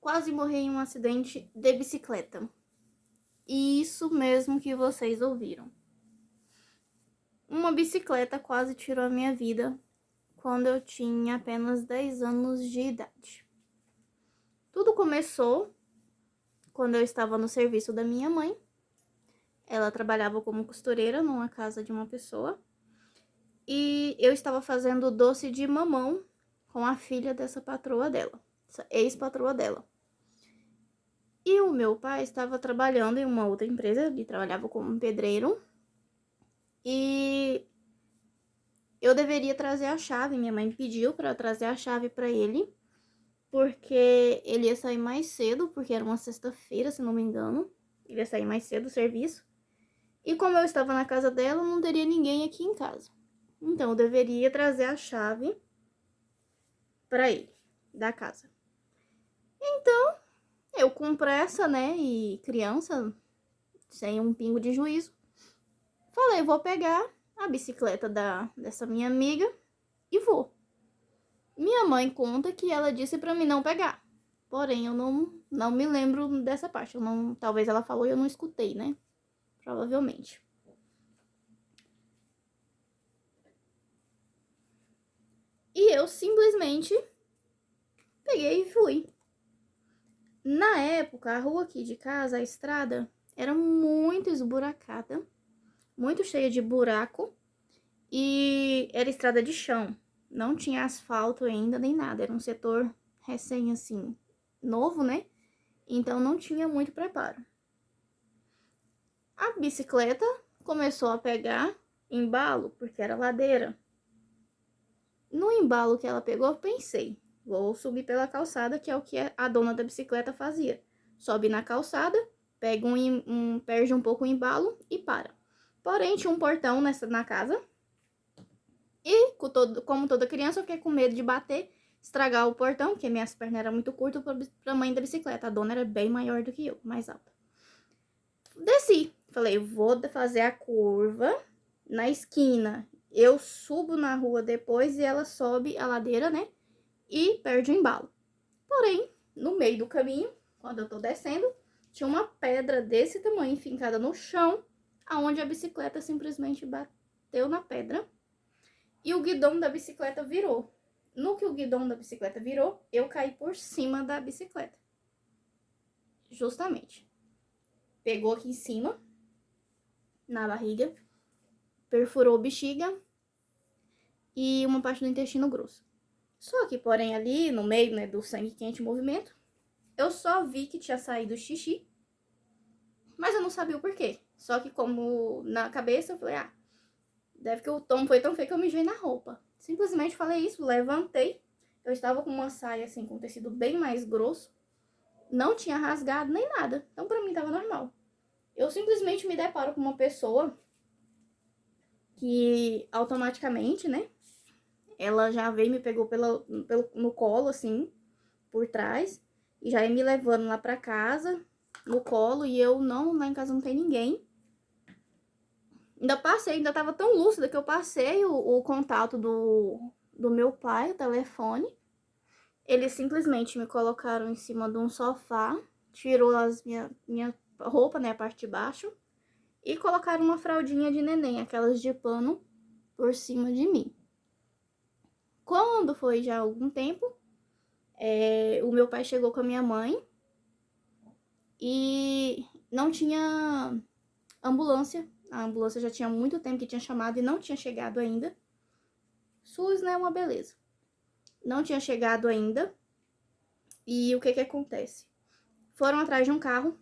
quase morri em um acidente de bicicleta. E isso mesmo que vocês ouviram. Uma bicicleta quase tirou a minha vida quando eu tinha apenas 10 anos de idade. Tudo começou quando eu estava no serviço da minha mãe. Ela trabalhava como costureira numa casa de uma pessoa. E eu estava fazendo doce de mamão com a filha dessa patroa dela, essa ex-patroa dela. E o meu pai estava trabalhando em uma outra empresa, ele trabalhava como pedreiro. E eu deveria trazer a chave, minha mãe pediu para eu trazer a chave para ele, porque ele ia sair mais cedo, porque era uma sexta-feira, se não me engano. Ele ia sair mais cedo do serviço. E como eu estava na casa dela, não teria ninguém aqui em casa. Então eu deveria trazer a chave para ele, da casa. Então, eu com pressa, né, e criança, sem um pingo de juízo, falei, vou pegar a bicicleta dessa minha amiga e vou. Minha mãe conta que ela disse pra mim não pegar. Porém, eu não me lembro dessa parte. Talvez ela falou e eu não escutei, né? Provavelmente. E eu simplesmente peguei e fui. Na época, a rua aqui de casa, a estrada, era muito esburacada, muito cheia de buraco e era estrada de chão. Não tinha asfalto ainda nem nada, era um setor recém assim, novo, né? Então não tinha muito preparo. A bicicleta começou a pegar embalo, porque era ladeira. No embalo que ela pegou, eu pensei, vou subir pela calçada, que é o que a dona da bicicleta fazia. Sobe na calçada, pega perde um pouco o embalo e para. Porém, tinha um portão na casa. E, como toda criança, eu fiquei com medo de bater, estragar o portão, porque minhas pernas eram muito curtas pra mãe da bicicleta. A dona era bem maior do que eu, mais alta. Desci. Falei, vou fazer a curva na esquina. Eu subo na rua depois e ela sobe a ladeira, né? E perde o embalo. Porém, no meio do caminho, quando eu tô descendo, tinha uma pedra desse tamanho fincada no chão, aonde a bicicleta simplesmente bateu na pedra e o guidão da bicicleta virou. No que o guidão da bicicleta virou, eu caí por cima da bicicleta. Justamente. Pegou aqui em cima, na barriga, perfurou bexiga e uma parte do intestino grosso. Só que, porém, ali no meio, né, do sangue quente em movimento, eu só vi que tinha saído xixi, mas eu não sabia o porquê. Só que como na cabeça eu falei, deve que o tom foi tão feio que eu mijei na roupa. Simplesmente falei isso, levantei. Eu estava com uma saia assim, com tecido bem mais grosso. Não tinha rasgado nem nada. Então pra mim tava normal. Eu simplesmente me deparo com uma pessoa que automaticamente, né? Ela já veio e me pegou no colo, assim, por trás. E já ia me levando lá pra casa, no colo. E eu lá em casa não tem ninguém. Ainda tava tão lúcida que eu passei o contato do meu pai, o telefone. Eles simplesmente me colocaram em cima de um sofá, tirou minha roupa, né, a parte de baixo, e colocaram uma fraldinha de neném, aquelas de pano, por cima de mim. Quando foi já algum tempo, o meu pai chegou com a minha mãe e não tinha ambulância. A ambulância já tinha muito tempo que tinha chamado e não tinha chegado ainda. SUS, né, uma beleza. Não tinha chegado ainda. E o que acontece? Foram atrás de um carro,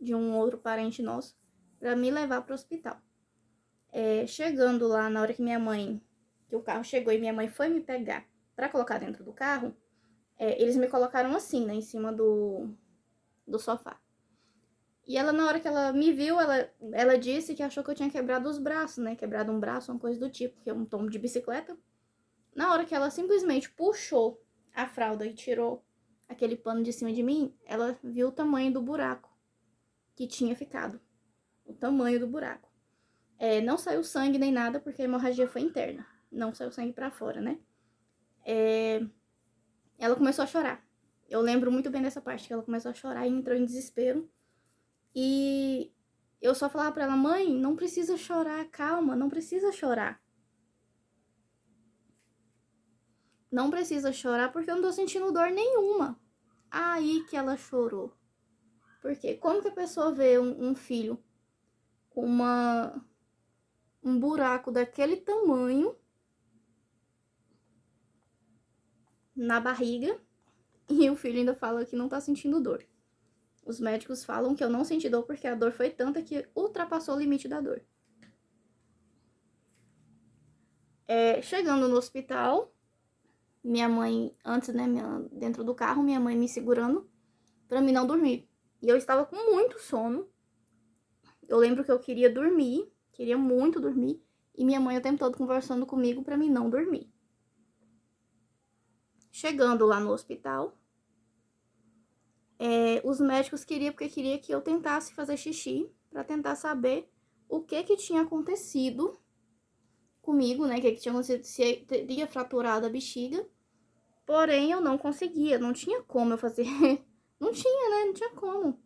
de um outro parente nosso, para me levar para o hospital. Chegando lá, na hora que o carro chegou e minha mãe foi me pegar para colocar dentro do carro, eles me colocaram assim, né, em cima do sofá. E ela, na hora que ela me viu, ela disse que achou que eu tinha quebrado os braços, né, quebrado um braço, uma coisa do tipo, que é um tombo de bicicleta. Na hora que ela simplesmente puxou a fralda e tirou aquele pano de cima de mim, ela viu o tamanho do buraco que tinha ficado. O tamanho do buraco. Não saiu sangue nem nada, porque a hemorragia foi interna. Não saiu sangue pra fora, né? Ela começou a chorar. Eu lembro muito bem dessa parte que ela começou a chorar e entrou em desespero. E eu só falava pra ela, mãe, não precisa chorar, calma, não precisa chorar. Não precisa chorar porque eu não tô sentindo dor nenhuma. Aí que ela chorou. Porque como que a pessoa vê um filho com um buraco daquele tamanho na barriga e o filho ainda fala que não tá sentindo dor? Os médicos falam que eu não senti dor porque a dor foi tanta que ultrapassou o limite da dor. Chegando no hospital, minha mãe, antes, né, dentro do carro, minha mãe me segurando pra mim não dormir. E eu estava com muito sono. Eu lembro que eu queria dormir, queria muito dormir, e minha mãe o tempo todo conversando comigo pra mim não dormir. Chegando lá no hospital, os médicos queriam que eu tentasse fazer xixi pra tentar saber o que tinha acontecido comigo, né, que tinha acontecido, se teria fraturado a bexiga. Porém, eu não conseguia, não tinha como eu fazer. Não tinha, né? Não tinha como.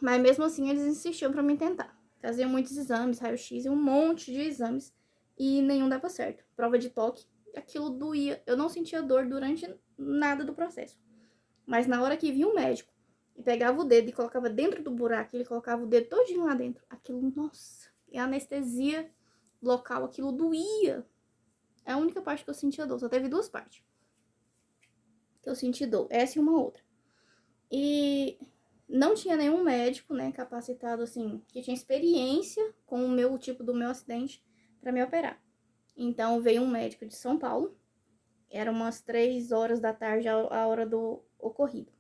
Mas mesmo assim, eles insistiam pra mim tentar. Faziam muitos exames, raio-x e um monte de exames. E nenhum dava certo. Prova de toque, aquilo doía. Eu não sentia dor durante nada do processo. Mas na hora que vinha o médico e pegava o dedo e colocava dentro do buraco, ele colocava o dedo todinho lá dentro. Aquilo, nossa. E a anestesia local, aquilo doía. É a única parte que eu sentia dor. Só teve duas partes que eu senti dor. Essa e uma outra. E não tinha nenhum médico, né, capacitado, assim, que tinha experiência com o tipo do meu acidente para me operar. Então, veio um médico de São Paulo. Era umas 3 horas da tarde, a hora do ocorrido.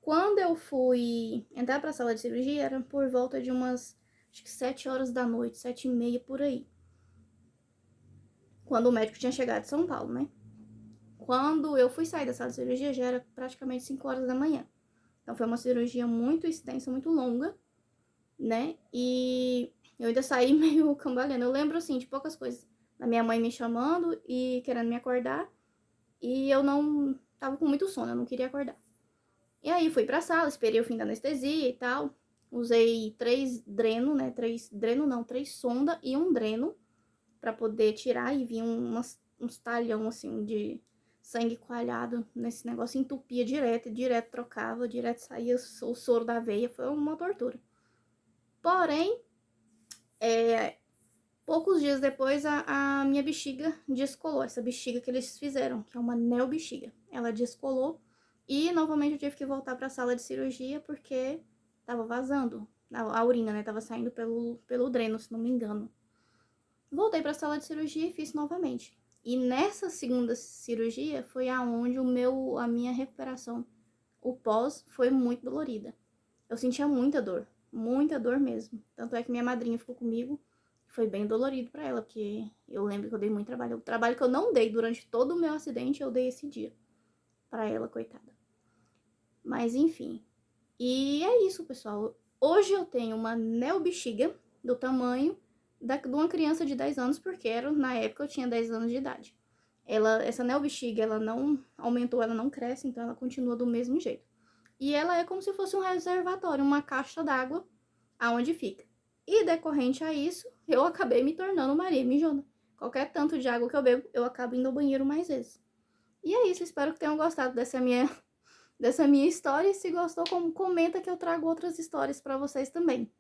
Quando eu fui entrar para a sala de cirurgia, era por volta de umas, acho que 7 horas da noite, 7h30, por aí. Quando o médico tinha chegado de São Paulo, né? Quando eu fui sair da sala de cirurgia, já era praticamente 5 horas da manhã. Então, foi uma cirurgia muito extensa, muito longa, né? E eu ainda saí meio cambaleando. Eu lembro, assim, de poucas coisas. Da minha mãe me chamando e querendo me acordar. E eu não tava com muito sono, eu não queria acordar. E aí, fui pra sala, esperei o fim da anestesia e tal. Usei 3 dreno, né? 3 sonda e um dreno pra poder tirar. E vinha uns talhão, assim, de sangue coalhado nesse negócio, entupia direto trocava, direto saía o soro da veia, foi uma tortura. Porém, poucos dias depois a minha bexiga descolou, essa bexiga que eles fizeram, que é uma neobexiga, ela descolou e novamente eu tive que voltar para a sala de cirurgia porque tava vazando, a urina, né, tava saindo pelo dreno, se não me engano. Voltei para a sala de cirurgia e fiz novamente. E nessa segunda cirurgia foi aonde a minha recuperação, o pós, foi muito dolorida. Eu sentia muita dor mesmo. Tanto é que minha madrinha ficou comigo, foi bem dolorido pra ela, porque eu lembro que eu dei muito trabalho. O trabalho que eu não dei durante todo o meu acidente, eu dei esse dia pra ela, coitada. Mas enfim. E é isso, pessoal. Hoje eu tenho uma neobexiga do tamanho de uma criança de 10 anos, porque na época eu tinha 10 anos de idade. Essa neobexiga, ela não aumentou, ela não cresce, então ela continua do mesmo jeito. E ela é como se fosse um reservatório, uma caixa d'água, aonde fica. E decorrente a isso, eu acabei me tornando Maria Mijona. Qualquer tanto de água que eu bebo, eu acabo indo ao banheiro mais vezes. E é isso, espero que tenham gostado dessa minha história. E se gostou, comenta que eu trago outras histórias pra vocês também.